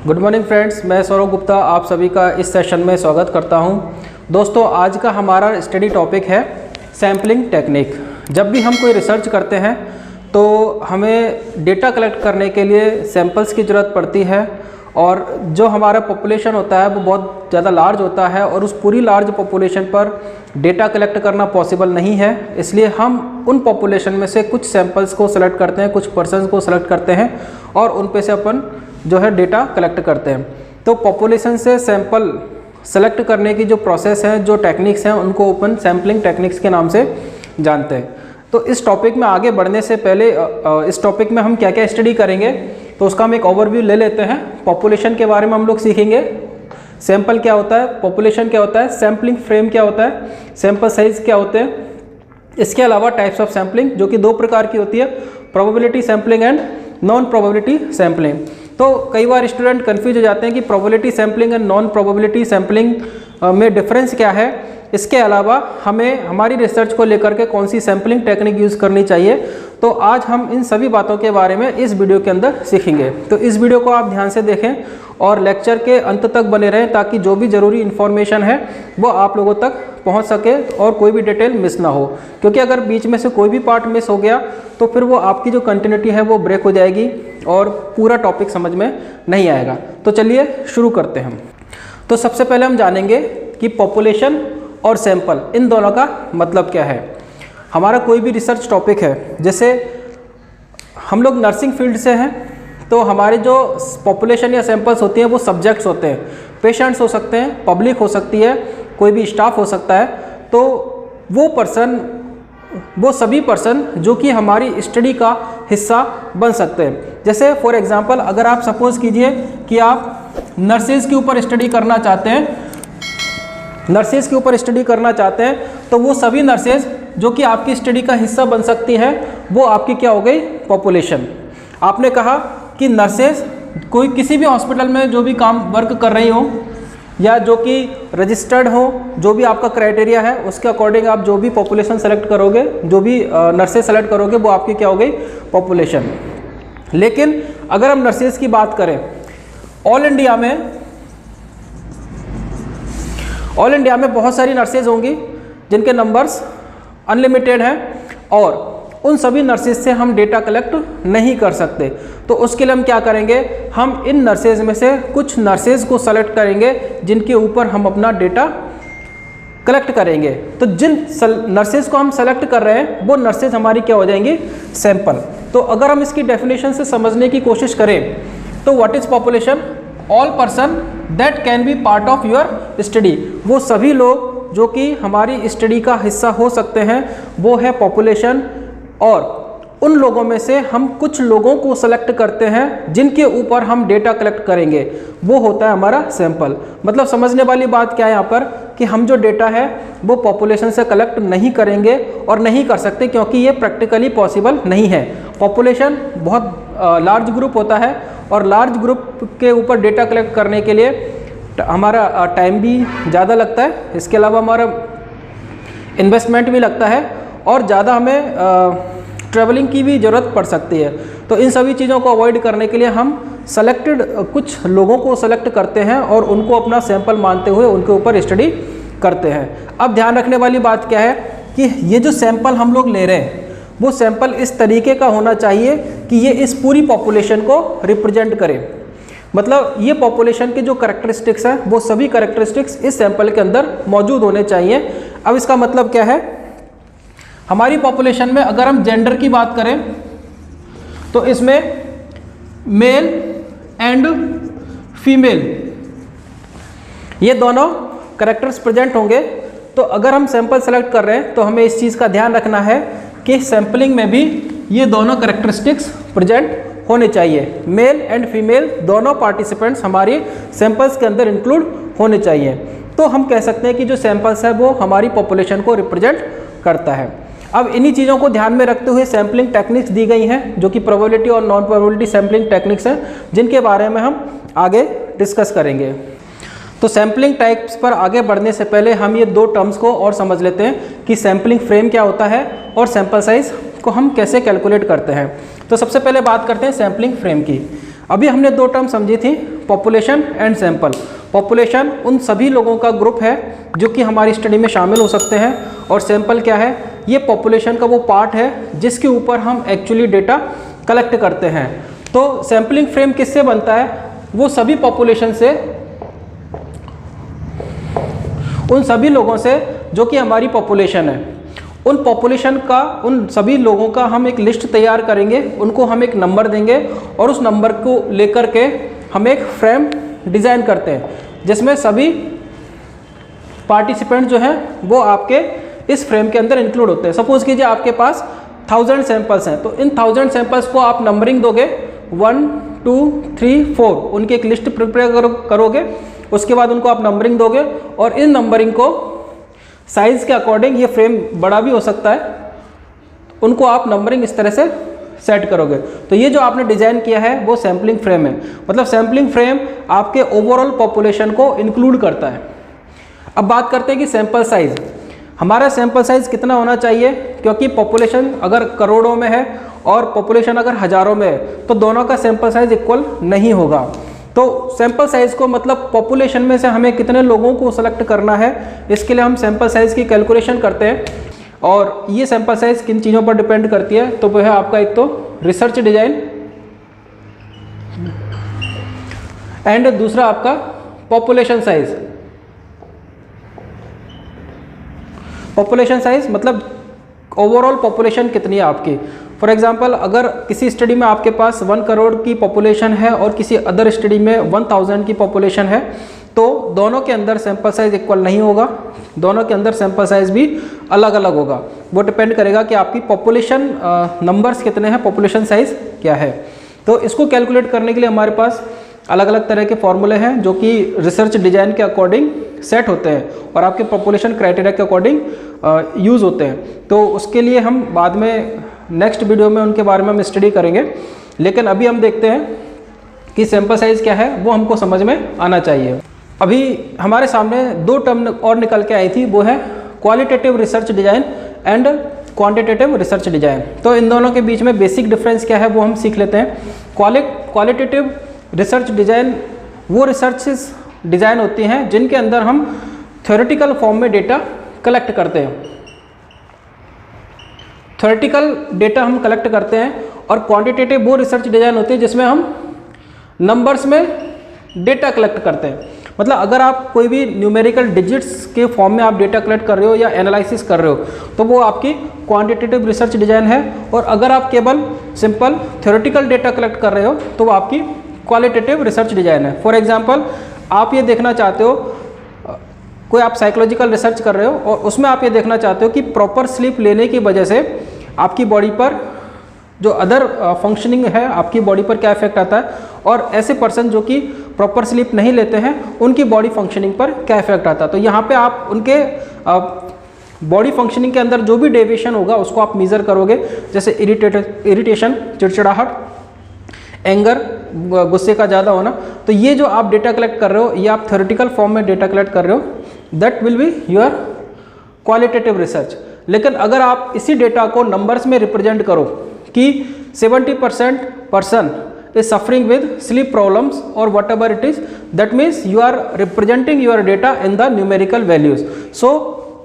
Good morning friends, मैं सौरभ गुप्ता आप सभी का इस सेशन में स्वागत करता हूं। दोस्तों, आज का हमारा स्टडी टॉपिक है सैम्पलिंग टेक्निक। जब भी हम कोई रिसर्च करते हैं तो हमें डेटा कलेक्ट करने के लिए सैंपल्स की ज़रूरत पड़ती है, और जो हमारा पॉपुलेशन होता है वो बहुत ज़्यादा लार्ज होता है और उस पूरी लार्ज पॉपुलेशन पर डेटा कलेक्ट करना पॉसिबल नहीं है। इसलिए हम उन पॉपुलेशन में से कुछ सैंपल्स को सेलेक्ट करते हैं, कुछ पर्सन्स को सेलेक्ट करते हैं और उन पे से अपन जो है डेटा कलेक्ट करते हैं। तो पॉपुलेशन से सैंपल सेलेक्ट करने की जो प्रोसेस है, जो टेक्निक्स हैं, उनको अपन सैम्पलिंग टेक्निक्स के नाम से जानते हैं। तो इस टॉपिक में आगे बढ़ने से पहले इस टॉपिक में हम क्या क्या स्टडी करेंगे तो उसका हम एक ओवरव्यू ले लेते हैं। पॉपुलेशन के बारे में हम लोग सीखेंगे, सैंपल क्या होता है, पॉपुलेशन क्या होता है, सैम्पलिंग फ्रेम क्या होता है, सैंपल साइज क्या होते हैं। इसके अलावा टाइप्स ऑफ सैम्पलिंग जो कि दो प्रकार की होती है, probability sampling and non probability sampling. तो कई बार स्टूडेंट कंफ्यूज हो जाते हैं कि probability sampling and non probability sampling में डिफरेंस क्या है। इसके अलावा हमें हमारी रिसर्च को लेकर के कौन सी सैम्पलिंग टेक्निक यूज़ करनी चाहिए, तो आज हम इन सभी बातों के बारे में इस वीडियो के अंदर सीखेंगे। तो इस वीडियो को आप ध्यान से देखें और लेक्चर के अंत तक बने रहें ताकि जो भी ज़रूरी इन्फॉर्मेशन है वो आप लोगों तक पहुंच सके और कोई भी डिटेल मिस ना हो। क्योंकि अगर बीच में से कोई भी पार्ट मिस हो गया तो फिर वो आपकी जो कंटिन्यूटी है वो ब्रेक हो जाएगी और पूरा टॉपिक समझ में नहीं आएगा। तो चलिए शुरू करते हैं। तो सबसे पहले हम जानेंगे कि पॉपुलेशन और सैंपल इन दोनों का मतलब क्या है। हमारा कोई भी रिसर्च टॉपिक है, जैसे हम लोग नर्सिंग फील्ड से हैं तो हमारे जो पॉपुलेशन या सैंपल्स होती हैं वो सब्जेक्ट्स होते हैं, पेशेंट्स हो सकते हैं, पब्लिक हो सकती है, कोई भी स्टाफ हो सकता है। तो वो सभी पर्सन जो कि हमारी स्टडी का हिस्सा बन सकते हैं। जैसे फॉर एग्जांपल अगर आप सपोज कीजिए कि आप नर्सेज के ऊपर स्टडी करना चाहते हैं, तो वो सभी नर्सेज जो कि आपकी स्टडी का हिस्सा बन सकती है वो आपकी क्या हो गई, पॉपुलेशन। आपने कहा कि नर्सेज कोई किसी भी हॉस्पिटल में जो भी काम वर्क कर रही हो या जो कि रजिस्टर्ड हो, जो भी आपका क्राइटेरिया है उसके अकॉर्डिंग आप जो भी पॉपुलेशन सेलेक्ट करोगे, जो भी नर्सेज सेलेक्ट करोगे वो आपकी क्या हो गई, पॉपुलेशन। लेकिन अगर हम नर्सेज की बात करें, ऑल इंडिया में बहुत सारी नर्सेज होंगी जिनके नंबर्स अनलिमिटेड हैं और उन सभी नर्सेज से हम डेटा कलेक्ट नहीं कर सकते। तो उसके लिए हम क्या करेंगे, हम इन नर्सेज में से कुछ नर्सेज को सेलेक्ट करेंगे जिनके ऊपर हम अपना डेटा कलेक्ट करेंगे। तो जिन नर्सेज को हम सेलेक्ट कर रहे हैं वो नर्सेज हमारी क्या हो जाएंगी, सैंपल। तो अगर हम इसकी डेफिनेशन से समझने की कोशिश करें तो what is population, all person that can B part of your study. वो सभी लोग जो कि हमारी स्टडी का हिस्सा हो सकते हैं वो है पॉपुलेशन, और उन लोगों में से हम कुछ लोगों को सेलेक्ट करते हैं जिनके ऊपर हम डेटा कलेक्ट करेंगे, वो होता है हमारा सैंपल। मतलब समझने वाली बात क्या है यहाँ पर कि हम जो डेटा है वो पॉपुलेशन से कलेक्ट नहीं करेंगे और नहीं कर सकते क्योंकि ये प्रैक्टिकली पॉसिबल नहीं है। पॉपुलेशन बहुत लार्ज ग्रुप होता है और लार्ज ग्रुप के ऊपर डेटा कलेक्ट करने के लिए हमारा टाइम भी ज़्यादा लगता है, इसके अलावा हमारा इन्वेस्टमेंट भी लगता है और ज़्यादा हमें ट्रैवलिंग की भी ज़रूरत पड़ सकती है। तो इन सभी चीज़ों को अवॉइड करने के लिए हम सेलेक्टेड कुछ लोगों को सेलेक्ट करते हैं और उनको अपना सैंपल मानते हुए उनके ऊपर स्टडी करते हैं। अब ध्यान रखने वाली बात क्या है कि ये जो सैंपल हम लोग ले रहे हैं वो सैंपल इस तरीके का होना चाहिए कि ये इस पूरी पॉपुलेशन को रिप्रेजेंट करे। मतलब ये पॉपुलेशन के जो कैरेक्टरिस्टिक्स हैं वो सभी कैरेक्टरिस्टिक्स इस सैंपल के अंदर मौजूद होने चाहिए। अब इसका मतलब क्या है, हमारी पॉपुलेशन में अगर हम जेंडर की बात करें तो इसमें मेल एंड फीमेल ये दोनों कैरेक्टर्स प्रेजेंट होंगे। तो अगर हम सैंपल सेलेक्ट कर रहे हैं तो हमें इस चीज़ का ध्यान रखना है कि सैंपलिंग में भी ये दोनों कैरेक्टरिस्टिक्स प्रेजेंट होने चाहिए। मेल एंड फीमेल दोनों पार्टिसिपेंट्स हमारी सैंपल्स के अंदर इंक्लूड होने चाहिए। तो हम कह सकते हैं कि जो सैंपल्स है वो हमारी पॉपुलेशन को रिप्रेजेंट करता है। अब इन्हीं चीज़ों को ध्यान में रखते हुए सैम्पलिंग टेक्निक्स दी गई हैं जो कि प्रोबेबिलिटी और नॉन प्रोबेबिलिटी सैम्पलिंग टेक्निक्स हैं जिनके बारे में हम आगे डिस्कस करेंगे। तो सैम्पलिंग टाइप्स पर आगे बढ़ने से पहले हम ये दो टर्म्स को और समझ लेते हैं कि सैम्पलिंग फ्रेम क्या होता है और सैंपल साइज को हम कैसे कैलकुलेट करते हैं। तो सबसे पहले बात करते हैं सैम्पलिंग फ्रेम की। अभी हमने दो टर्म समझी थी, पॉपुलेशन एंड सैंपल। पॉपुलेशन उन सभी लोगों का ग्रुप है जो कि हमारी स्टडी में शामिल हो सकते हैं, और सैंपल क्या है, ये पॉपुलेशन का वो पार्ट है जिसके ऊपर हम एक्चुअली डेटा कलेक्ट करते हैं। तो सैम्पलिंग फ्रेम किससे बनता है, वो सभी पॉपुलेशन से, उन सभी लोगों से जो कि हमारी पॉपुलेशन है, उन पॉपुलेशन का, उन सभी लोगों का हम एक लिस्ट तैयार करेंगे, उनको हम एक नंबर देंगे और उस नंबर को लेकर के हम एक फ्रेम डिज़ाइन करते हैं जिसमें सभी पार्टिसिपेंट जो हैं वो आपके इस फ्रेम के अंदर इंक्लूड होते हैं। सपोज कीजिए आपके पास 1000 सैंपल्स हैं, तो इन 1000 सैंपल्स को आप नंबरिंग दोगे 1 2 3 4, उनकी एक लिस्ट प्रिपेयर करोगे, उसके बाद उनको आप नंबरिंग दोगे और इन नंबरिंग को साइज़ के अकॉर्डिंग, ये फ्रेम बड़ा भी हो सकता है, उनको आप नंबरिंग इस तरह से सेट करोगे। तो ये जो आपने डिज़ाइन किया है वो सैम्पलिंग फ्रेम है। मतलब सैम्पलिंग फ्रेम आपके ओवरऑल पॉपुलेशन को इंक्लूड करता है। अब बात करते हैं कि सैंपल साइज़, हमारा सैंपल साइज़ कितना होना चाहिए, क्योंकि पॉपुलेशन अगर करोड़ों में है और पॉपुलेशन अगर हज़ारों में है तो दोनों का सैंपल साइज़ इक्वल नहीं होगा। तो सैंपल साइज़ को, मतलब पॉपुलेशन में से हमें कितने लोगों को सेलेक्ट करना है, इसके लिए हम सैंपल साइज़ की कैलकुलेशन करते हैं। और ये सैंपल साइज़ किन चीज़ों पर डिपेंड करती है, तो वह है आपका एक तो रिसर्च डिज़ाइन एंड दूसरा आपका पॉपुलेशन साइज़। पॉपुलेशन साइज़ मतलब ओवरऑल पॉपुलेशन कितनी है आपकी। फॉर एग्जांपल, अगर किसी स्टडी में आपके पास 1 करोड़ की पॉपुलेशन है और किसी अदर स्टडी में 1000 की पॉपुलेशन है, तो दोनों के अंदर सैंपल साइज़ इक्वल नहीं होगा, दोनों के अंदर सैंपल साइज़ भी अलग अलग होगा। वो डिपेंड करेगा कि आपकी पॉपुलेशन नंबर्स कितने हैं, पॉपुलेशन साइज़ क्या है। तो इसको कैलकुलेट करने के लिए हमारे पास अलग अलग तरह के फॉर्मूले हैं जो कि रिसर्च डिज़ाइन के अकॉर्डिंग सेट होते हैं और आपके पॉपुलेशन क्राइटेरिया के अकॉर्डिंग यूज़ होते हैं। तो उसके लिए हम बाद में नेक्स्ट वीडियो में उनके बारे में हम स्टडी करेंगे, लेकिन अभी हम देखते हैं कि सैंपल साइज़ क्या है, वो हमको समझ में आना चाहिए। अभी हमारे सामने 2 टर्म और निकल के आई थी, वो है qualitative research design and quantitative research design. तो इन दोनों के बीच में बेसिक डिफरेंस क्या है वो हम सीख लेते हैं। क्वालिटेटिव रिसर्च डिज़ाइन वो रिसर्च डिज़ाइन होती हैं जिनके अंदर हम थ्योरेटिकल फॉर्म में डेटा कलेक्ट करते हैं, थ्योरेटिकल डेटा हम कलेक्ट करते हैं। और क्वांटिटेटिव वो रिसर्च डिज़ाइन होती है जिसमें हम नंबर्स में डेटा कलेक्ट करते हैं। मतलब अगर आप कोई भी न्यूमेरिकल डिजिट्स के फॉर्म में आप डेटा कलेक्ट कर रहे हो या एनालिसिस कर रहे हो तो वो आपकी क्वांटिटेटिव रिसर्च डिज़ाइन है, और अगर आप केवल सिंपल थ्योरेटिकल डेटा कलेक्ट कर रहे हो तो वो आपकी क्वालिटेटिव रिसर्च डिज़ाइन है। फॉर एग्जांपल, आप ये देखना चाहते हो, कोई आप साइकोलॉजिकल रिसर्च कर रहे हो और उसमें आप ये देखना चाहते हो कि प्रॉपर स्लीप लेने की वजह से आपकी बॉडी पर जो अदर फंक्शनिंग है आपकी बॉडी पर क्या इफेक्ट आता है, और ऐसे पर्सन जो कि प्रॉपर स्लीप नहीं लेते हैं उनकी बॉडी फंक्शनिंग पर क्या इफेक्ट आता है। तो यहाँ पे आप उनके बॉडी फंक्शनिंग के अंदर जो भी डेविएशन होगा उसको आप मेज़र करोगे, जैसे इरिटेशन, चिड़चिड़ाहट, एंगर, गुस्से का ज़्यादा होना। तो ये जो आप डेटा कलेक्ट कर रहे हो, ये आप थ्योरेटिकल फॉर्म में डेटा कलेक्ट कर रहे हो, that will be your qualitative research. लेकिन अगर आप इसी डेटा को नंबर्स में रिप्रेजेंट करो कि 70% person is suffering with sleep problems or whatever it is, that means you are representing your data in the numerical values. So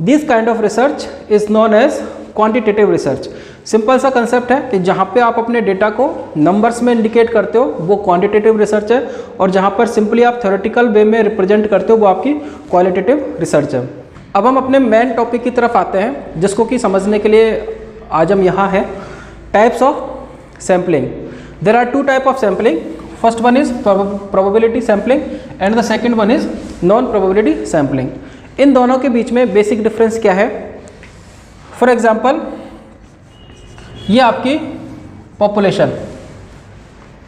this kind of research is known as quantitative research. Simple सा concept है कि जहाँ पे आप अपने data को numbers में indicate करते हो वो क्वांटिटेटिव रिसर्च है, और जहाँ पर सिंपली आप थ्योरेटिकल वे में रिप्रेजेंट करते हो वो आपकी क्वालिटेटिव रिसर्च है। अब हम अपने मेन टॉपिक की तरफ आते हैं जिसको कि समझने के लिए आज हम यहाँ हैं, types of sampling. There are 2 types of sampling. First one is probability sampling and the second one is non-probability sampling. इन दोनों के बीच में बेसिक डिफरेंस क्या है? फॉर एग्जाम्पल, ये आपकी पॉपुलेशन,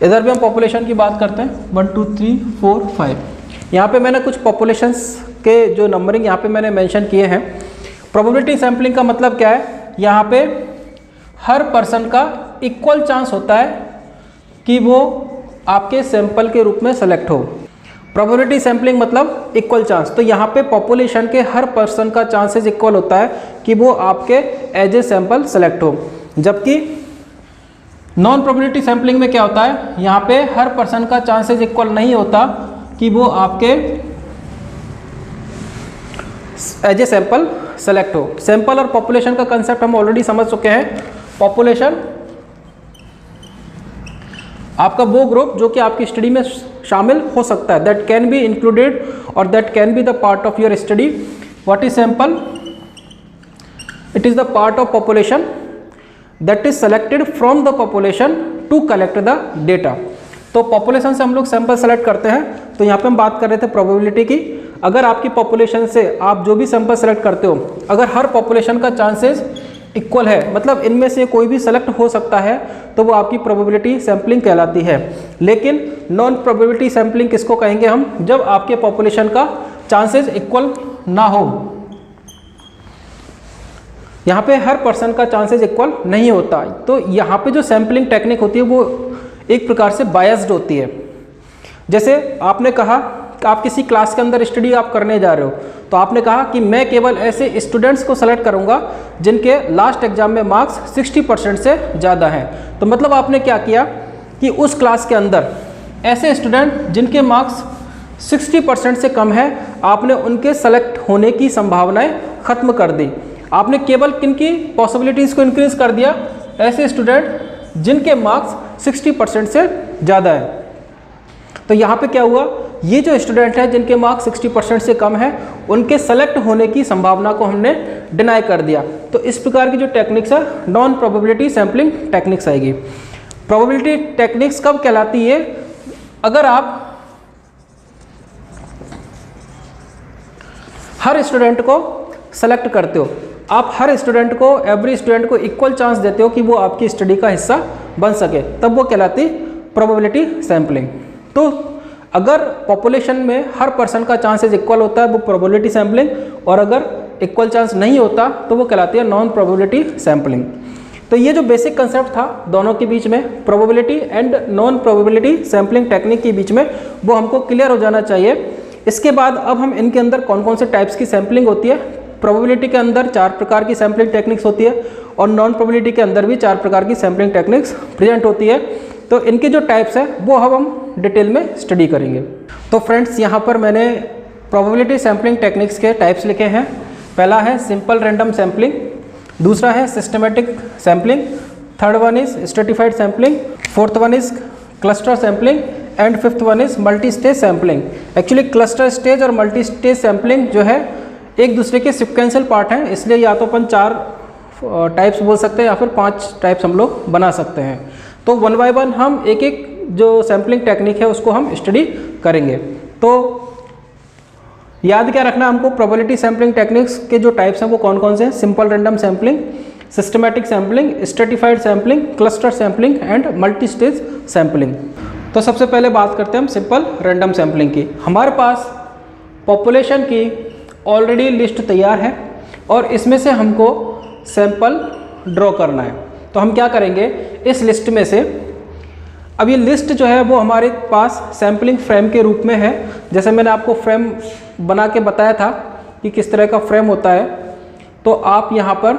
इधर भी हम पॉपुलेशन की बात करते हैं 1 2 3 4 5। यहाँ पे मैंने कुछ पॉपुलेशंस के जो नंबरिंग यहाँ पे मैंने मेंशन किए हैं। प्रोबेबिलिटी सैम्पलिंग का मतलब क्या है? यहाँ पे हर पर्सन का इक्वल चांस होता है कि वो आपके सैंपल के रूप में सेलेक्ट हो। प्रोबेबिलिटी सैम्पलिंग मतलब इक्वल चांस। तो यहाँ पे पॉपुलेशन के हर पर्सन का चांसेस इक्वल होता है कि वो आपके एज ए सैंपल सेलेक्ट हो, जबकि नॉन प्रोबेबिलिटी सैम्पलिंग में क्या होता है, यहाँ पे हर पर्सन का चांसेस इक्वल नहीं होता कि वो आपके एज ए सैंपल सेलेक्ट हो। सैंपल और पॉपुलेशन का कंसेप्ट हम ऑलरेडी समझ चुके हैं। पॉपुलेशन आपका वो ग्रुप जो कि आपकी स्टडी में शामिल हो सकता है, दैट कैन बी इंक्लूडेड और that can be the part of your study. What is sample? It is the part of population that is selected from the population to collect the data. तो population से हम लोग sample select करते हैं। तो यहाँ पे हम बात कर रहे थे प्रोबेबिलिटी की। अगर आपकी पॉपुलेशन से आप जो भी सैंपल सेलेक्ट करते हो, अगर हर पॉपुलेशन का चांसेस इक्वल है, मतलब इनमें से कोई भी सेलेक्ट हो सकता है, तो वो आपकी प्रोबेबिलिटी सैंपलिंग कहलाती है। लेकिन नॉन प्रोबेबिलिटी सैंपलिंग किसको कहेंगे हम? जब आपके पॉपुलेशन का चांसेस इक्वल ना हो। यहाँ पे हर पर्सन का चांसेस इक्वल नहीं होता। तो यहाँ पे जो सैंपलिंग टेक्निक होती है वो एक प्रकार से बायस्ड होती है। जैसे आपने कहा कि आप किसी क्लास के अंदर स्टडी आप करने जा रहे हो, तो आपने कहा कि मैं केवल ऐसे स्टूडेंट्स को सेलेक्ट करूंगा जिनके लास्ट एग्जाम में मार्क्स 60% से ज़्यादा हैं। तो मतलब आपने क्या किया कि उस क्लास के अंदर ऐसे स्टूडेंट जिनके मार्क्स 60% से कम है, आपने उनके सेलेक्ट होने की संभावनाएं खत्म कर दी। आपने केवल किनकी पॉसिबिलिटीज़ को इंक्रीज कर दिया? ऐसे स्टूडेंट जिनके मार्क्स 60% से ज़्यादा है। तो यहाँ पे क्या हुआ, ये जो स्टूडेंट है जिनके मार्क्स 60% से कम है, उनके सेलेक्ट होने की संभावना को हमने डिनाई कर दिया। तो इस प्रकार की जो टेक्निक्स है नॉन प्रोबेबिलिटी सैम्पलिंग टेक्निक्स आएगी। प्रोबेबिलिटी टेक्निक्स कब कहलाती है? अगर आप हर स्टूडेंट को सेलेक्ट करते हो, आप हर स्टूडेंट को, एवरी स्टूडेंट को इक्वल चांस देते हो कि वो आपकी स्टडी का हिस्सा बन सके, तब वो कहलाती प्रोबेबिलिटी सैम्पलिंग। तो अगर पॉपुलेशन में हर पर्सन का चांसेस इक्वल होता है वो प्रोबेबिलिटी सैम्पलिंग, और अगर इक्वल चांस नहीं होता तो वो कहलाती है नॉन प्रोबेबिलिटी सैम्पलिंग। तो ये जो बेसिक कंसेप्ट था दोनों के बीच में, probability and non probability sampling technique के बीच में, वो हमको क्लियर हो जाना चाहिए। इसके बाद अब हम इनके अंदर कौन कौन से टाइप्स की सैम्पलिंग होती है। प्रोबेबिलिटी के अंदर 4 प्रकार की सैम्पलिंग टेक्निक्स होती है और नॉन प्रोबेबिलिटी के अंदर भी 4 प्रकार की सैम्पलिंग टेक्निक्स प्रेजेंट होती है। तो इनके जो टाइप्स है वो हम डिटेल में स्टडी करेंगे। तो फ्रेंड्स, यहाँ पर मैंने प्रोबेबिलिटी सैम्पलिंग टेक्निक्स के टाइप्स लिखे हैं। पहला है सिंपल रैंडम सैम्पलिंग, दूसरा है systematic sampling, third one is stratified sampling, fourth one is cluster sampling and fifth one is multi stage sampling. Actually cluster stage और मल्टी स्टेज सैम्पलिंग जो है एक दूसरे के सिक्वेंशियल पार्ट हैं, इसलिए या तो अपन 4 टाइप्स बोल सकते हैं या फिर 5 टाइप्स हम लोग बना सकते हैं। तो वन बाय वन हम एक एक जो सैम्पलिंग टेक्निक है उसको हम स्टडी करेंगे। तो याद क्या रखना हमको, प्रोबेबिलिटी सैम्पलिंग टेक्निक्स के जो टाइप्स हैं वो कौन कौन से हैं? Simple random sampling, systematic sampling, stratified sampling, cluster sampling and multi stage sampling. तो सबसे पहले बात करते हैं हम सिंपल रैंडम सैम्पलिंग की। हमारे पास पॉपुलेशन की ऑलरेडी लिस्ट तैयार है और इसमें से हमको सैंपल ड्रॉ करना है। तो हम क्या करेंगे, इस लिस्ट में से, अब ये लिस्ट जो है वो हमारे पास सैम्पलिंग फ्रेम के रूप में है। जैसे मैंने आपको फ्रेम बना के बताया था कि किस तरह का फ्रेम होता है। तो आप यहाँ पर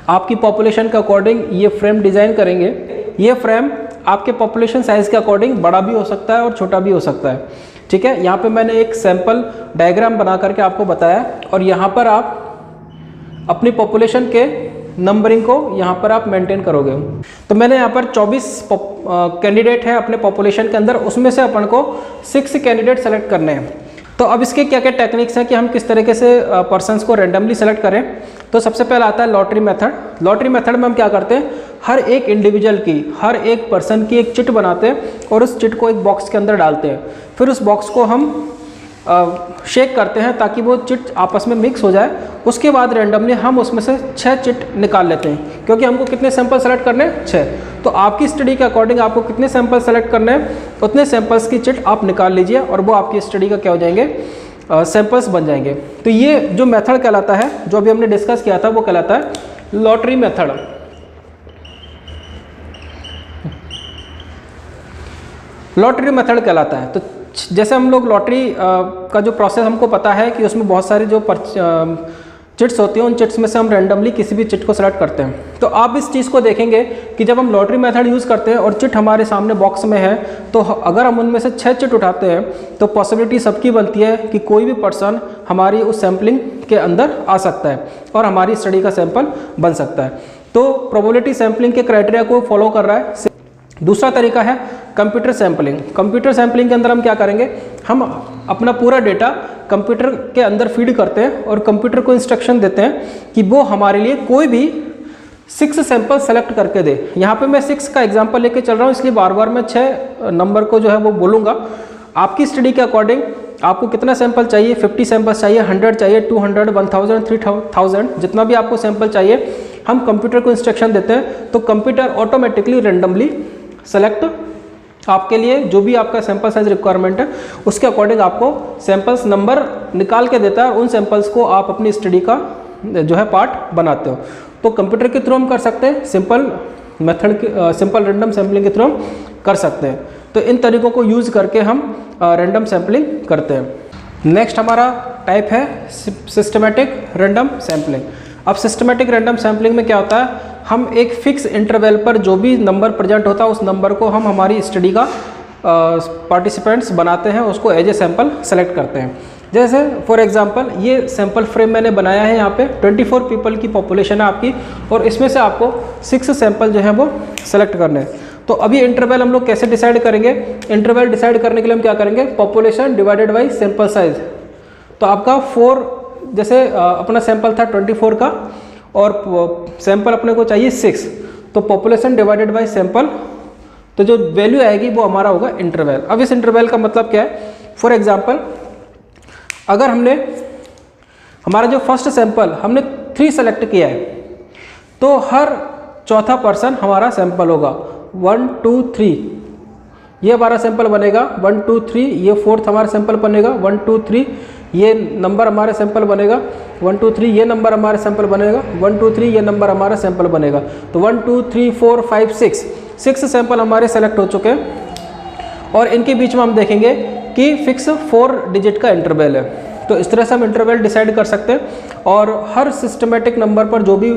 आपकी पॉपुलेशन के अकॉर्डिंग ये फ्रेम डिज़ाइन करेंगे। ये फ्रेम आपके पॉपुलेशन साइज़ के अकॉर्डिंग बड़ा भी हो सकता है और छोटा भी हो सकता है। ठीक है, यहाँ पे मैंने एक सैंपल डायग्राम बना करके आपको बताया और यहाँ पर आप अपनी पॉपुलेशन के नंबरिंग को यहाँ पर आप मेंटेन करोगे। तो मैंने यहाँ पर 24 कैंडिडेट है अपने पॉपुलेशन के अंदर, उसमें से अपन को 6 कैंडिडेट सेलेक्ट करने हैं। तो अब इसके क्या क्या टेक्निक्स हैं कि हम किस तरीके से पर्सन्स को रैंडमली सेलेक्ट करें। तो सबसे पहला आता है लॉटरी मेथड। लॉटरी मेथड में हम क्या करते हैं, हर एक इंडिविजुअल की, हर एक पर्सन की एक चिट बनाते हैं और उस चिट को एक बॉक्स के अंदर डालते हैं। फिर उस बॉक्स को हम शेक करते हैं ताकि वो चिट आपस में मिक्स हो जाए। उसके बाद रैंडमली हम उसमें से 6 चिट निकाल लेते हैं, क्योंकि हमको कितने सैंपल सेलेक्ट करने हैं, 6। तो आपकी स्टडी के अकॉर्डिंग आपको कितने सैंपल सेलेक्ट करने हैं, उतने सैंपल्स की चिट आप निकाल लीजिए और वो आपकी स्टडी का क्या हो जाएंगे, सैंपल्स बन जाएंगे। तो ये जो मेथड कहलाता है, जो अभी हमने डिस्कस किया था, वो कहलाता है लॉटरी मेथड। लॉटरी मेथड कहलाता है। तो जैसे हम लोग लॉटरी का जो प्रोसेस हमको पता है कि उसमें बहुत सारे जो चिट्स होती हैं, उन चिट्स में से हम रैंडमली किसी भी चिट को सेलेक्ट करते हैं। तो आप इस चीज़ को देखेंगे कि जब हम लॉटरी मेथड यूज़ करते हैं और चिट हमारे सामने बॉक्स में है, तो अगर हम उनमें से 6 चिट उठाते हैं तो पॉसिबिलिटी सबकी बनती है कि कोई भी पर्सन हमारी उस सैम्पलिंग के अंदर आ सकता है और हमारी स्टडी का सैंपल बन सकता है। तो प्रोबेबिलिटी सैम्पलिंग के क्राइटेरिया को फॉलो कर रहा है। दूसरा तरीका है कंप्यूटर सैम्पलिंग। कंप्यूटर सैम्पलिंग के अंदर हम क्या करेंगे, हम अपना पूरा डेटा कंप्यूटर के अंदर फीड करते हैं और कंप्यूटर को इंस्ट्रक्शन देते हैं कि वो हमारे लिए कोई भी 6 सैंपल सेलेक्ट करके दे। यहाँ पे मैं 6 का एग्जांपल लेके चल रहा हूँ, इसलिए बार बार मैं 6 नंबर को जो है वो बोलूँगा। आपकी स्टडी के अकॉर्डिंग आपको कितना सैंपल चाहिए, 50 सैंपल्स चाहिए, 100 चाहिए, 200, 1000, 3000, जितना भी आपको सैंपल चाहिए, हम कंप्यूटर को इंस्ट्रक्शन देते हैं तो कंप्यूटर ऑटोमेटिकली रेंडमली सेलेक्ट आपके लिए जो भी आपका सैंपल साइज रिक्वायरमेंट है उसके अकॉर्डिंग आपको सैंपल्स नंबर निकाल के देता है और उन सैंपल्स को आप अपनी स्टडी का जो है पार्ट बनाते हो। तो कंप्यूटर के थ्रू हम कर सकते हैं, सिंपल मेथड के सिंपल रैंडम सैम्पलिंग के थ्रू हम कर सकते हैं। तो इन तरीकों को यूज़ करके हम रैंडम सैम्पलिंग करते हैं। नेक्स्ट हमारा टाइप है सिस्टमेटिक रैंडम सैम्पलिंग। अब सिस्टमेटिक रैंडम सैम्पलिंग में क्या होता है, हम एक फिक्स इंटरवल पर जो भी नंबर प्रेजेंट होता है उस नंबर को हम हमारी स्टडी का पार्टिसिपेंट्स बनाते हैं, उसको एज ए सैंपल सेलेक्ट करते हैं। जैसे फॉर एग्जांपल ये सैंपल फ्रेम मैंने बनाया है, यहाँ पे 24 पीपल की पॉपुलेशन है आपकी और इसमें से आपको 6 सैंपल जो है वो सेलेक्ट करने हैं। तो अभी इंटरवल हम लोग कैसे डिसाइड करेंगे, इंटरवल डिसाइड करने के लिए हम क्या करेंगे, population divided by sample size. तो आपका 4 जैसे अपना सैंपल था 24 का और सैंपल अपने को चाहिए 6, तो पॉपुलेशन डिवाइडेड बाय सैंपल, तो जो वैल्यू आएगी वो हमारा होगा इंटरवल। अब इस इंटरवल का मतलब क्या है, फॉर एग्जांपल अगर हमने हमारा जो फर्स्ट सैंपल हमने 3 सेलेक्ट किया है तो हर चौथा पर्सन हमारा सैंपल होगा। 1 2 3 ये हमारा सैंपल बनेगा, 1 2 3 ये 4th हमारा सैंपल बनेगा, 1 2 3 ये नंबर हमारे सैंपल बनेगा, 1 2 3 ये नंबर हमारे सैंपल बनेगा, 1 2 3 ये नंबर हमारा सैंपल बनेगा। तो 1 2 3 4 5 6 सैंपल हमारे सेलेक्ट हो चुके हैं और इनके बीच में हम देखेंगे कि फिक्स 4 डिजिट का इंटरवल है। तो इस तरह से हम इंटरवल डिसाइड कर सकते हैं और हर सिस्टमेटिक नंबर पर जो भी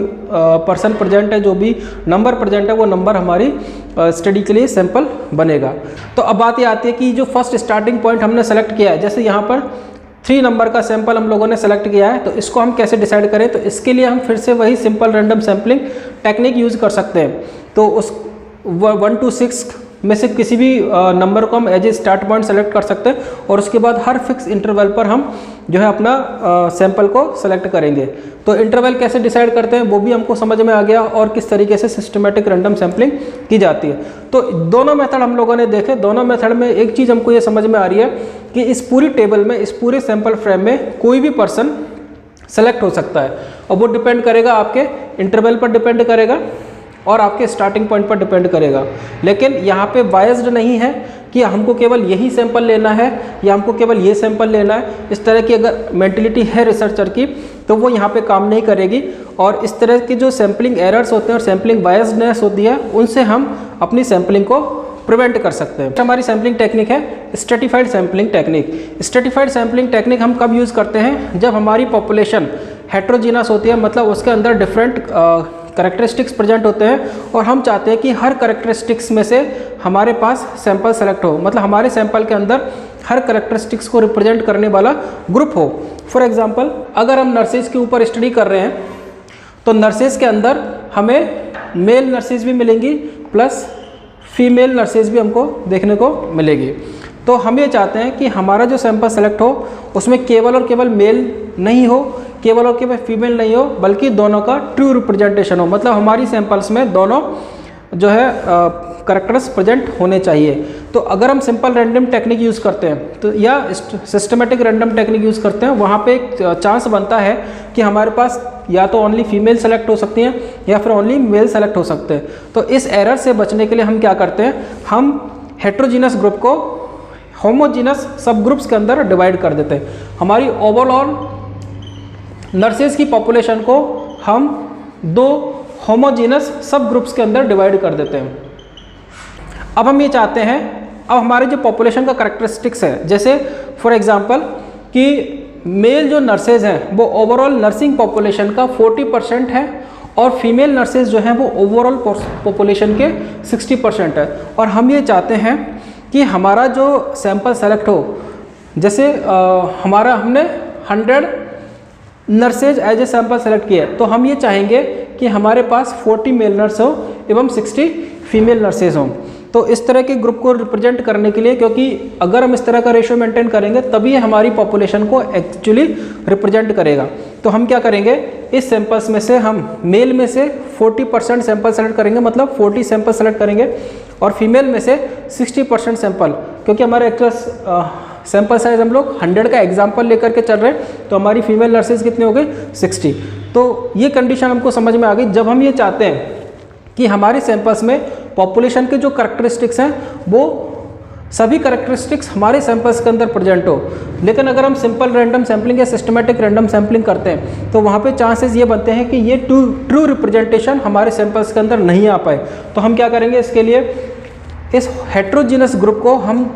पर्सन प्रेजेंट है, जो भी नंबर प्रेजेंट है, वो नंबर हमारी स्टडी के लिए सैंपल बनेगा। तो अब बात ये आती है कि जो फर्स्ट स्टार्टिंग पॉइंट हमने सेलेक्ट किया है, जैसे यहाँ पर 3 नंबर का सैंपल हम लोगों ने सेलेक्ट किया है, तो इसको हम कैसे डिसाइड करें, तो इसके लिए हम फिर से वही simple random sampling technique use कर सकते हैं। तो उस 1 to 6 में से किसी भी नंबर को हम as a start point select कर सकते हैं और उसके बाद हर फिक्स इंटरवल पर हम जो है अपना सैंपल को सेलेक्ट करेंगे। तो इंटरवल कैसे डिसाइड करते हैं वो भी हमको समझ में आ गया और किस तरीके से सिस्टमेटिक रैंडम सैम्पलिंग की जाती है। तो दोनों मेथड हम लोगों ने देखे, दोनों मेथड में एक चीज़ हमको ये समझ में आ रही है कि इस पूरी टेबल में, इस पूरे सैंपल फ्रेम में कोई भी पर्सन सेलेक्ट हो सकता है और वो डिपेंड करेगा आपके इंटरवल पर डिपेंड करेगा और आपके स्टार्टिंग पॉइंट पर डिपेंड करेगा। लेकिन यहाँ पे बायस्ड नहीं है कि हमको केवल यही सैंपल लेना है या हमको केवल ये सैंपल लेना है। इस तरह की अगर मेंटलिटी है रिसर्चर की तो वो यहाँ पे काम नहीं करेगी और इस तरह की जो सैम्पलिंग एरर्स होते हैं और सैम्पलिंग बायस्डनेस होती है उनसे हम अपनी सैम्पलिंग को प्रिवेंट कर सकते हैं। हमारी सैम्पलिंग टेक्निक है stratified sampling technique. Stratified sampling technique हम कब यूज़ करते हैं, जब हमारी पॉपुलेशन हेट्रोजीनस होती है, मतलब उसके अंदर डिफरेंट करेक्टरिस्टिक्स प्रेजेंट होते हैं और हम चाहते हैं कि हर करेक्टरिस्टिक्स में से हमारे पास सैंपल सेलेक्ट हो, मतलब हमारे सैंपल के अंदर हर करेक्टरिस्टिक्स को रिप्रेजेंट करने वाला ग्रुप हो। फॉर एग्जांपल अगर हम नर्सेज के ऊपर स्टडी कर रहे हैं तो नर्सेज के अंदर हमें मेल नर्सेज भी मिलेंगी प्लस फीमेल नर्सेज भी हमको देखने को मिलेगी। तो हम ये चाहते हैं कि हमारा जो सैंपल सेलेक्ट हो उसमें केवल और केवल मेल नहीं हो, केवल और केवल फीमेल नहीं हो, बल्कि दोनों का ट्रू रिप्रेजेंटेशन हो, मतलब हमारी सैंपल्स में दोनों जो है करेक्टर्स प्रेजेंट होने चाहिए। तो अगर हम सिंपल रैंडम टेक्निक यूज़ करते हैं तो या सिस्टमेटिक रैंडम टेक्निक यूज़ करते हैं, वहाँ पे एक चांस बनता है कि हमारे पास या तो ओनली फीमेल सेलेक्ट हो सकती हैं या फिर ओनली मेल सेलेक्ट हो सकते हैं। तो इस एरर से बचने के लिए हम क्या करते हैं, हम हेट्रोजीनस ग्रुप को होमोजीनस सब ग्रुप्स के अंदर डिवाइड कर देते हैं। हमारी ओवरऑल नर्सेज की पॉपुलेशन को हम 2 होमोजीनस सब ग्रुप्स के अंदर डिवाइड कर देते हैं। अब हम ये चाहते हैं, अब हमारे जो पॉपुलेशन का करेक्टरिस्टिक्स है, जैसे फॉर एग्जांपल कि मेल जो नर्सेज हैं वो ओवरऑल नर्सिंग पॉपुलेशन का 40% है और फीमेल नर्सेज जो हैं वो ओवरऑल पॉपुलेशन के 60% है। और हम ये चाहते हैं कि हमारा जो सैंपल सेलेक्ट हो, जैसे हमने 100 nurses as a sample select किया, तो हम ये चाहेंगे कि हमारे पास 40 मेल नर्स हो एवं 60 फीमेल नर्सेज हों। तो इस तरह के ग्रुप को रिप्रेजेंट करने के लिए, क्योंकि अगर हम इस तरह का रेशियो मेंटेन करेंगे तभी हमारी पॉपुलेशन को एक्चुअली रिप्रेजेंट करेगा। तो हम क्या करेंगे, इस सैंपल्स में से हम मेल में से 40% सैंपल सेलेक्ट करेंगे, मतलब 40 सैंपल सेलेक्ट करेंगे, और फीमेल में से 60% सैंपल, क्योंकि हमारे एक्चुअल सैंपल साइज हम लोग 100 का एग्जाम्पल लेकर के चल रहे हैं, तो हमारी फीमेल नर्सेज कितने हो गए 60। तो ये कंडीशन हमको समझ में आ गई। जब हम ये चाहते हैं कि हमारे सैंपल्स में पॉपुलेशन के जो करैक्टरिस्टिक्स हैं वो सभी करैक्टरिस्टिक्स हमारे सैंपल्स के अंदर प्रेजेंट हो, लेकिन अगर हम सिंपल रैंडम सैम्पलिंग या सिस्टमेटिक रैंडम सैम्पलिंग करते हैं तो वहाँ पे चांसेस ये बनते हैं कि ये ट्रू रिप्रेजेंटेशन हमारे सैंपल्स के अंदर नहीं आ पाए। तो हम क्या करेंगे, इसके लिए इस हेट्रोजीनस ग्रुप को हम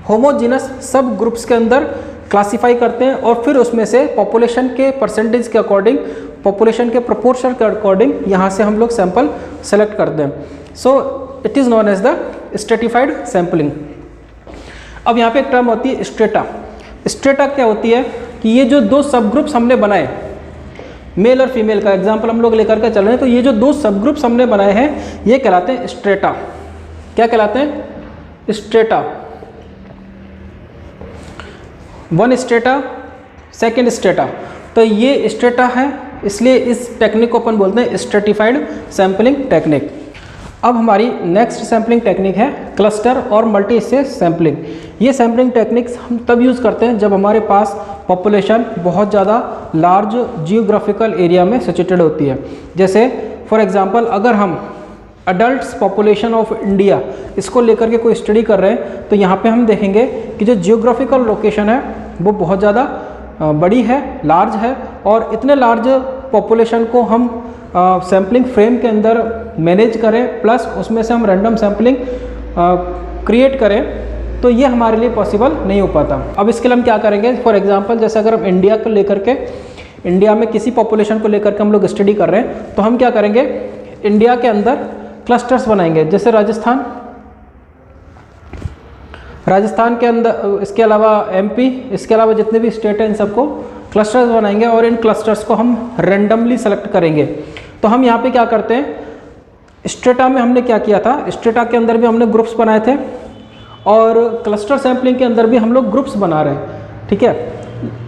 होमोजीनस सब ग्रुप्स के अंदर क्लासीफाई करते हैं और फिर उसमें से पॉपुलेशन के परसेंटेज के अकॉर्डिंग, पॉपुलेशन के प्रोपोर्शन के अकॉर्डिंग यहाँ से हम लोग सैंपल सेलेक्ट करते हैं। So it is known as the stratified sampling. अब यहाँ पे एक टर्म होती है स्ट्रेटा। स्ट्रेटा क्या होती है कि ये जो दो सब ग्रुप्स हमने बनाए, मेल और फीमेल का एग्जाम्पल हम लोग लेकर के चल रहे हैं, तो ये जो दो सब ग्रुप्स हमने बनाए हैं ये कहलाते हैं स्ट्रेटा। क्या कहलाते हैं? Strata. One strata, second strata. तो ये स्ट्रेटा है, इसलिए इस टेक्निक को अपन बोलते हैं स्ट्रेटिफाइड सैम्पलिंग टेक्निक। अब हमारी नेक्स्ट सैम्पलिंग टेक्निक है क्लस्टर और मल्टी स्टेज सैम्पलिंग। ये सैम्पलिंग टेक्निक्स हम तब यूज़ करते हैं जब हमारे पास पॉपुलेशन बहुत ज़्यादा लार्ज जियोग्राफिकल एरिया में सिचुएटेड होती है। जैसे फॉर एग्जांपल अगर हम अडल्ट्स पॉपुलेशन ऑफ इंडिया इसको लेकर के कोई स्टडी कर रहे हैं, तो यहाँ पे हम देखेंगे कि जो जियोग्राफिकल लोकेशन है वो बहुत ज़्यादा बड़ी है, लार्ज है, और इतने लार्ज पॉपुलेशन को हम सैम्पलिंग फ्रेम के अंदर मैनेज करें, प्लस उसमें से हम रैंडम सैम्पलिंग क्रिएट करें, तो ये हमारे लिए पॉसिबल नहीं हो पाता। अब इसके लिए हम क्या करेंगे, फॉर एग्जांपल जैसे अगर हम इंडिया को लेकर के, इंडिया में किसी पॉपुलेशन को लेकर के हम लोग स्टडी कर रहे हैं, तो हम क्या करेंगे, इंडिया के अंदर क्लस्टर्स बनाएंगे। जैसे राजस्थान के अंदर, इसके अलावा एमपी, इसके अलावा जितने भी स्टेट हैं इन सबको क्लस्टर्स बनाएंगे और इन क्लस्टर्स को हम रैंडमली सेलेक्ट करेंगे। तो हम यहाँ पे क्या करते हैं, स्ट्रेटा में हमने क्या किया था, स्ट्रेटा के अंदर भी हमने ग्रुप्स बनाए थे और क्लस्टर सैम्पलिंग के अंदर भी हम लोग ग्रुप्स बना रहे हैं, ठीक है।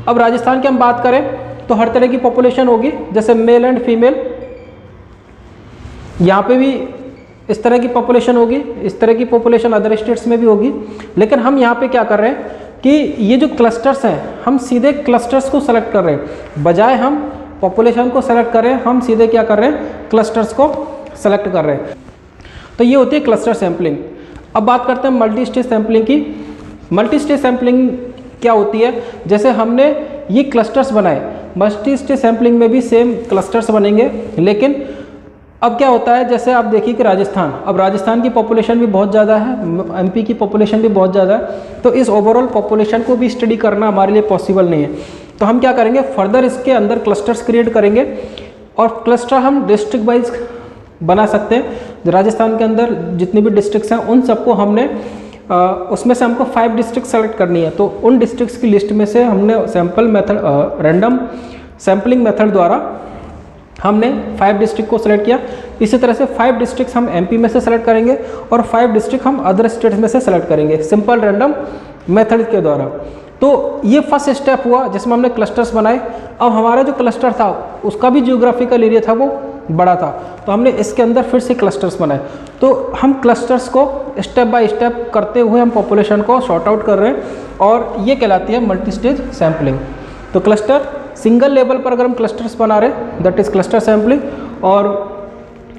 अब राजस्थान की हम बात करें तो हर तरह की पॉपुलेशन होगी, जैसे मेल एंड फीमेल, यहाँ पे भी इस तरह की पॉपुलेशन होगी, इस तरह की पॉपुलेशन अदर स्टेट्स में भी होगी। लेकिन हम यहाँ पे क्या कर रहे हैं कि ये जो क्लस्टर्स हैं हम सीधे क्लस्टर्स को सेलेक्ट कर रहे हैं, बजाय हम पॉपुलेशन को सेलेक्ट कर रहे हैं, हम सीधे क्या कर रहे हैं, क्लस्टर्स को सेलेक्ट कर रहे हैं। तो ये होती है क्लस्टर सैम्पलिंग। अब बात करते हैं मल्टी स्टेज सैम्पलिंग की। मल्टी स्टेज सैम्पलिंग क्या होती है, जैसे हमने ये क्लस्टर्स बनाए, मल्टी स्टेज सैम्पलिंग में भी सेम क्लस्टर्स बनेंगे, लेकिन अब क्या होता है, जैसे आप देखिए कि राजस्थान, अब राजस्थान की पॉपुलेशन भी बहुत ज़्यादा है, एमपी की पॉपुलेशन भी बहुत ज़्यादा है, तो इस ओवरऑल पॉपुलेशन को भी स्टडी करना हमारे लिए पॉसिबल नहीं है। तो हम क्या करेंगे, फर्दर इसके अंदर क्लस्टर्स क्रिएट करेंगे और क्लस्टर हम डिस्ट्रिक्ट वाइज बना सकते हैं। राजस्थान के अंदर जितनी भी डिस्ट्रिक्ट्स हैं उन सबको हमने उसमें से हमको 5 डिस्ट्रिक्ट सेलेक्ट करनी है, तो उन डिस्ट्रिक्ट्स की लिस्ट में से हमने sample method, random sampling method द्वारा हमने 5 डिस्ट्रिक्ट को सेलेक्ट किया। इसी तरह से 5 डिस्ट्रिक्ट हम एमपी में से सेलेक्ट करेंगे और 5 डिस्ट्रिक्ट हम अदर स्टेट्स में से सेलेक्ट करेंगे सिंपल रैंडम मेथड के द्वारा। तो ये फर्स्ट स्टेप हुआ जिसमें हमने क्लस्टर्स बनाए। अब हमारा जो क्लस्टर था उसका भी जियोग्राफिकल एरिया था वो बड़ा था, तो हमने इसके अंदर फिर से क्लस्टर्स बनाए। तो हम क्लस्टर्स को स्टेप बाय स्टेप करते हुए हम पॉपुलेशन को सॉर्ट आउट कर रहे हैं और ये कहलाती है मल्टी स्टेज सैम्पलिंग। तो क्लस्टर सिंगल लेवल पर अगर हम क्लस्टर्स बना रहे हैं दैट इज़ क्लस्टर सैम्पलिंग, और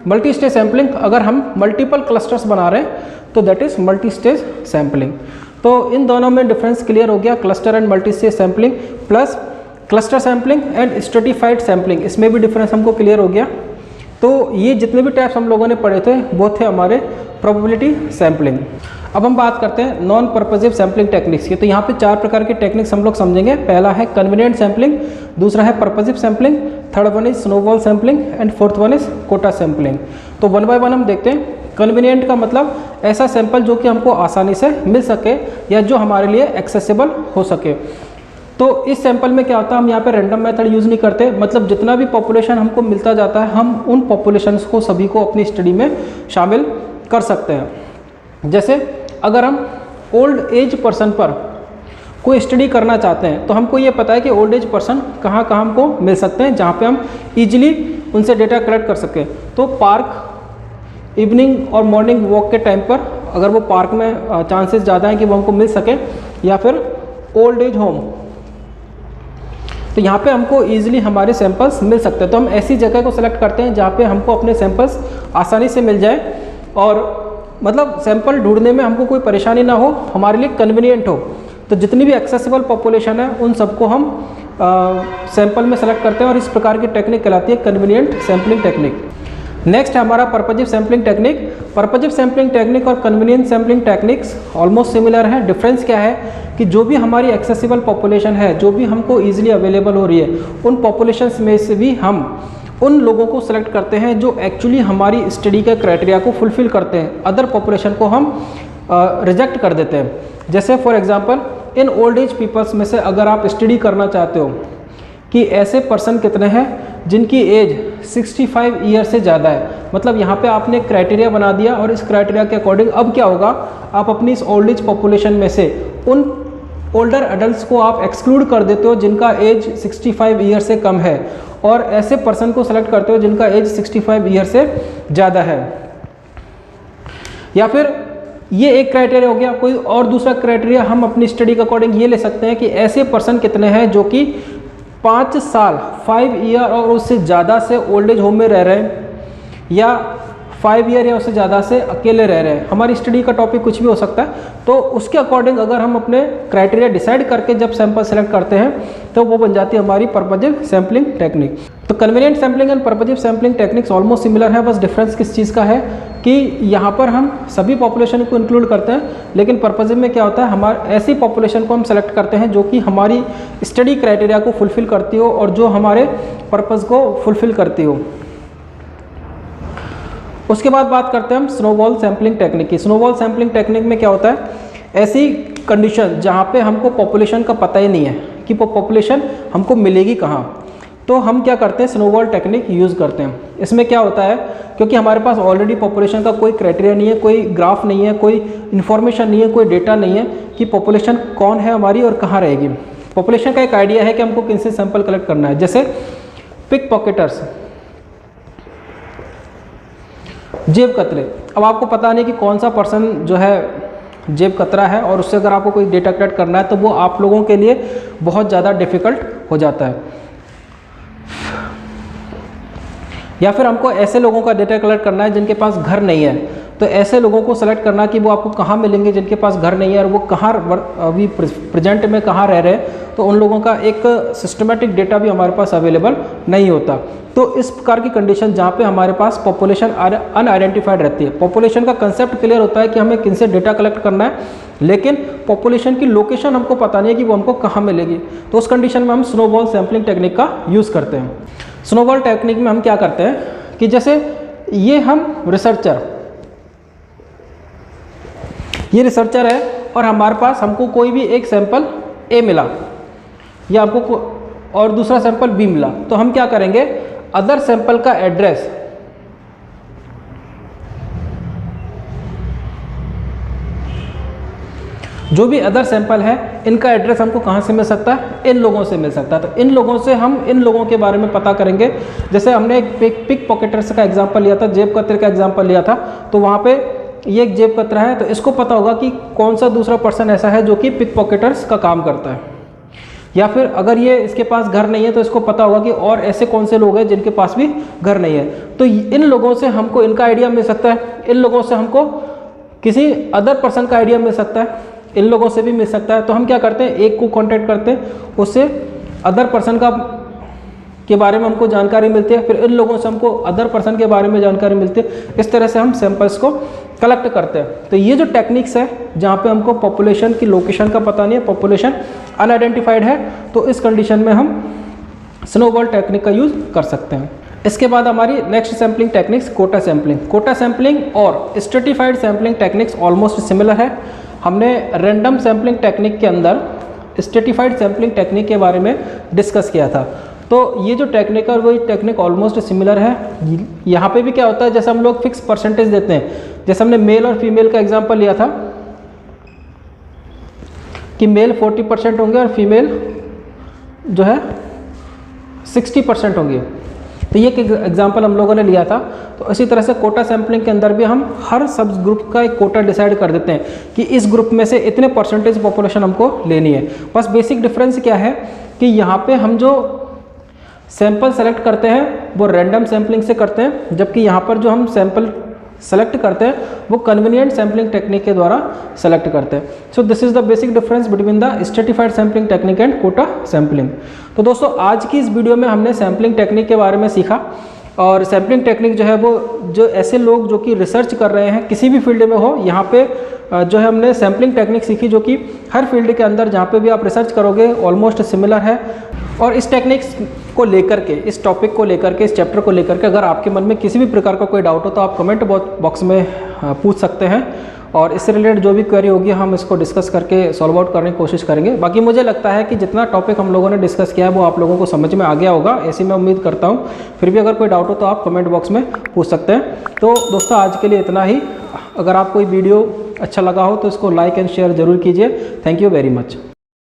मल्टी स्टेज सैम्पलिंग अगर हम मल्टीपल क्लस्टर्स बना रहे हैं तो that is multi stage sampling. तो इन दोनों में डिफरेंस क्लियर हो गया, cluster and multi stage sampling plus cluster sampling and stratified sampling, इसमें भी डिफरेंस हमको क्लियर हो गया। तो ये जितने भी टाइप्स हम लोगों ने पढ़े थे वो थे हमारे प्रोबेबिलिटी सैम्पलिंग। अब हम बात करते हैं नॉन पर्पजिव सैम्पलिंग टेक्निक्स की। तो यहाँ पे 4 प्रकार की टेक्निक्स हम लोग समझेंगे। पहला है कन्वीनियंट सैम्पलिंग, दूसरा है purposive sampling, third one is snowball sampling and fourth one is quota sampling. तो 1 बाय 1 हम देखते हैं। कन्वीनियंट का मतलब ऐसा सैंपल जो कि हमको आसानी से मिल सके या जो हमारे लिए एक्सेसिबल हो सके। तो इस सैंपल में क्या होता है, हम यहाँ पे रैंडम मेथड यूज़ नहीं करते, मतलब जितना भी पॉपुलेशन हमको मिलता जाता है हम उन पॉपुलेशंस को सभी को अपनी स्टडी में शामिल कर सकते हैं। जैसे अगर हम ओल्ड एज पर्सन पर कोई स्टडी करना चाहते हैं तो हमको ये पता है कि ओल्ड एज पर्सन कहाँ कहाँ हमको मिल सकते हैं जहाँ पे हम इजीली उनसे डेटा कलेक्ट कर सकें। तो पार्क इवनिंग और मॉर्निंग वॉक के टाइम पर अगर वो पार्क में चांसेस ज़्यादा हैं कि वो हमको मिल सके, या फिर ओल्ड एज होम, तो यहाँ पे हमको ईजिली हमारे सैंपल्स मिल सकते हैं। तो हम ऐसी जगह को सिलेक्ट करते हैं जहाँ पे हमको अपने सैंपल्स आसानी से मिल जाए और मतलब सैंपल ढूंढने में हमको कोई परेशानी ना हो, हमारे लिए कन्वीनियंट हो। तो जितनी भी एक्सेसिबल पॉपुलेशन है उन सबको हम सैंपल में सेलेक्ट करते हैं और इस प्रकार की टेक्निक कहलाती है कन्वीनियंट सैम्पलिंग टेक्निक। नेक्स्ट है हमारा purposive sampling technique. Purposive sampling technique और convenient sampling techniques almost similar है। डिफरेंस क्या है कि जो भी हमारी एक्सेसिबल पॉपुलेशन है, जो भी हमको ईजिली अवेलेबल हो रही है, उन पॉपुलेशंस में से भी हम उन लोगों को सेलेक्ट करते हैं जो एक्चुअली हमारी स्टडी के क्राइटेरिया को फुलफिल करते हैं। अदर पॉपुलेशन को हम रिजेक्ट कर देते हैं। जैसे for example in old age peoples में से अगर आप स्टडी करना चाहते हो कि ऐसे पर्सन कितने हैं जिनकी एज 65 ईयर से ज़्यादा है, मतलब यहाँ पे आपने क्राइटेरिया बना दिया और इस क्राइटेरिया के अकॉर्डिंग अब क्या होगा, आप अपनी इस ओल्ड एज पॉपुलेशन में से उन ओल्डर एडल्ट्स को आप एक्सक्लूड कर देते हो जिनका एज 65 ईयर से कम है और ऐसे पर्सन को सेलेक्ट करते हो जिनका एज 65 ईयर से ज़्यादा है। या फिर ये एक क्राइटेरिया हो गया। कोई और दूसरा क्राइटेरिया हम अपनी स्टडी के अकॉर्डिंग ये ले सकते हैं कि ऐसे पर्सन कितने हैं जो कि 5 साल 5 ईयर और उससे ज़्यादा से ओल्ड एज होम में रह रहे हैं, या 5 ईयर या उससे ज़्यादा से अकेले रह रहे हैं। हमारी स्टडी का टॉपिक कुछ भी हो सकता है, तो उसके अकॉर्डिंग अगर हम अपने क्राइटेरिया डिसाइड करके जब सैंपल सेलेक्ट करते हैं तो वो बन जाती है हमारी पर्पजिव सैम्पलिंग टेक्निक। तो convenient sampling and purposive sampling techniques almost similar है, बस डिफरेंस किस चीज़ का है कि यहाँ पर हम सभी पॉपुलेशन को इंक्लूड करते हैं, लेकिन पर्पजिव में क्या होता है, हमारे ऐसी पॉपुलेशन को हम सेलेक्ट करते हैं जो कि हमारी स्टडी क्राइटेरिया को फुलफिल करती हो और जो हमारे पर्पज़ को फुलफिल करती हो। उसके बाद बात करते हैं हम स्नोबॉल सैम्पलिंग टेक्निक की। स्नोबॉल सैम्पलिंग टेक्निक में क्या होता है, ऐसी कंडीशन जहाँ पे हमको पॉपुलेशन का पता ही नहीं है कि वो पॉपुलेशन हमको मिलेगी कहाँ, तो हम क्या करते हैं, स्नोबॉल टेक्निक यूज़ करते हैं। इसमें क्या होता है, क्योंकि हमारे पास ऑलरेडी पॉपुलेशन का कोई क्राइटेरिया नहीं है, कोई ग्राफ नहीं है, कोई इन्फॉर्मेशन नहीं है, कोई डेटा नहीं है कि पॉपुलेशन कौन है हमारी और कहाँ रहेगी। पॉपुलेशन का एक आइडिया है कि हमको किन से सैंपल कलेक्ट करना है। जैसे पिक पॉकेटर्स, जेब कतरे। अब आपको पता नहीं कि कौन सा पर्सन जो है जेब कतरा है और उससे अगर आपको कोई डेटा कलेक्ट करना है तो वो आप लोगों के लिए बहुत ज़्यादा डिफ़िकल्ट हो जाता है। या फिर हमको ऐसे लोगों का डेटा कलेक्ट करना है जिनके पास घर नहीं है, तो ऐसे लोगों को सेलेक्ट करना कि वो आपको कहाँ मिलेंगे जिनके पास घर नहीं है और वो कहाँ अभी प्रेजेंट में कहाँ रह रहे हैं, तो उन लोगों का एक सिस्टमेटिक डेटा भी हमारे पास अवेलेबल नहीं होता। तो इस प्रकार की कंडीशन जहाँ पे हमारे पास पॉपुलेशन अनआइडेंटिफाइड रहती है। पॉपुलेशन का कंसेप्ट क्लियर होता है कि हमें किन से डेटा कलेक्ट करना है, लेकिन पॉपुलेशन की लोकेशन हमको पता नहीं है कि वो हमको कहाँ मिलेगी। तो उस कंडीशन में हम स्नोबॉल सैम्पलिंग टेक्निक का यूज़ करते हैं। स्नोबॉल टेक्निक में हम क्या करते हैं कि जैसे ये हम रिसर्चर है और हमारे पास हमको कोई भी एक सैंपल ए मिला या हमको और दूसरा सैंपल बी मिला, तो हम क्या करेंगे, अदर सैंपल का एड्रेस जो भी अदर सैंपल है इनका एड्रेस हमको कहाँ से मिल सकता है, इन लोगों से मिल सकता है। तो इन लोगों से हम इन लोगों के बारे में पता करेंगे। जैसे हमने एक पिक पॉकेटर्स का एग्जांपल लिया था, जेब कतरे का एग्जांपल लिया था, तो वहाँ पे ये एक जेब कतरा है, तो इसको पता होगा कि कौन सा दूसरा पर्सन ऐसा है जो कि पिक पॉकेटर्स का काम करता है। या फिर अगर ये इसके पास घर नहीं है तो इसको पता होगा कि और ऐसे कौन से लोग हैं जिनके पास भी घर नहीं है। तो इन लोगों से हमको इनका आइडिया मिल सकता है, इन लोगों से हमको किसी अदर पर्सन का आइडिया मिल सकता है, इन लोगों से भी मिल सकता है। तो हम क्या करते हैं, एक को कांटेक्ट करते हैं, उससे अदर पर्सन के बारे में हमको जानकारी मिलती है, फिर इन लोगों से हमको अदर पर्सन के बारे में जानकारी मिलती है। इस तरह से हम सैंपल्स को कलेक्ट करते हैं। तो ये जो टेक्निक्स है जहाँ पे हमको पॉपुलेशन की लोकेशन का पता नहीं है, पॉपुलेशन अनआइडेंटिफाइड है, तो इस कंडीशन में हम स्नोबॉल टेक्निक का यूज़ कर सकते हैं। इसके बाद हमारी next sampling techniques quota sampling. Quota sampling और stratified sampling techniques almost similar है। हमने रैंडम सैम्पलिंग टेक्निक के अंदर स्ट्रेटिफाइड सैम्पलिंग टेक्निक के बारे में डिस्कस किया था। तो ये जो टेक्निक है वही टेक्निक ऑलमोस्ट सिमिलर है। यहाँ पे भी क्या होता है, जैसे हम लोग फिक्स परसेंटेज देते हैं, जैसे हमने मेल और फीमेल का एग्जांपल लिया था कि मेल 40% होंगे और फीमेल जो है 60% होंगे। तो ये एक एग्जांपल हम लोगों ने लिया था। तो इसी तरह से कोटा सैम्पलिंग के अंदर भी हम हर सब ग्रुप का एक कोटा डिसाइड कर देते हैं कि इस ग्रुप में से इतने परसेंटेज पॉपुलेशन हमको लेनी है। बस बेसिक डिफरेंस क्या है कि यहाँ पे हम जो सैंपल सेलेक्ट करते हैं वो रैंडम सैम्पलिंग से करते हैं, जबकि यहाँ पर जो हम सैंपल सेलेक्ट करते हैं वो कन्वीनियंट सैम्पलिंग टेक्निक के द्वारा सेलेक्ट करते हैं। So this is the basic difference between the stratified sampling technique and quota sampling. तो दोस्तों आज की इस वीडियो में हमने सैम्पलिंग टेक्निक के बारे में सीखा। और सैम्पलिंग टेक्निक जो है वो जो ऐसे लोग जो कि रिसर्च कर रहे हैं किसी भी फील्ड में हो, यहाँ पे जो है हमने सैम्पलिंग टेक्निक सीखी जो कि हर फील्ड के अंदर जहाँ पे भी आप रिसर्च करोगे ऑलमोस्ट सिमिलर है। और इस टेक्निक्स को लेकर के, इस टॉपिक को लेकर के, इस चैप्टर को लेकर के अगर आपके मन में किसी भी प्रकार का कोई डाउट हो तो आप कमेंट बॉक्स में पूछ सकते हैं और इससे रिलेटेड जो भी क्वेरी होगी हम इसको डिस्कस करके सॉल्व आउट करने की कोशिश करेंगे। बाकी मुझे लगता है कि जितना टॉपिक हम लोगों ने डिस्कस किया है वो आप लोगों को समझ में आ गया होगा, ऐसी मैं उम्मीद करता हूँ। फिर भी अगर कोई डाउट हो तो आप कमेंट बॉक्स में पूछ सकते हैं। तो दोस्तों आज के लिए इतना ही। अगर आपको वीडियो अच्छा लगा हो तो इसको लाइक एंड शेयर ज़रूर कीजिए। Thank you very much.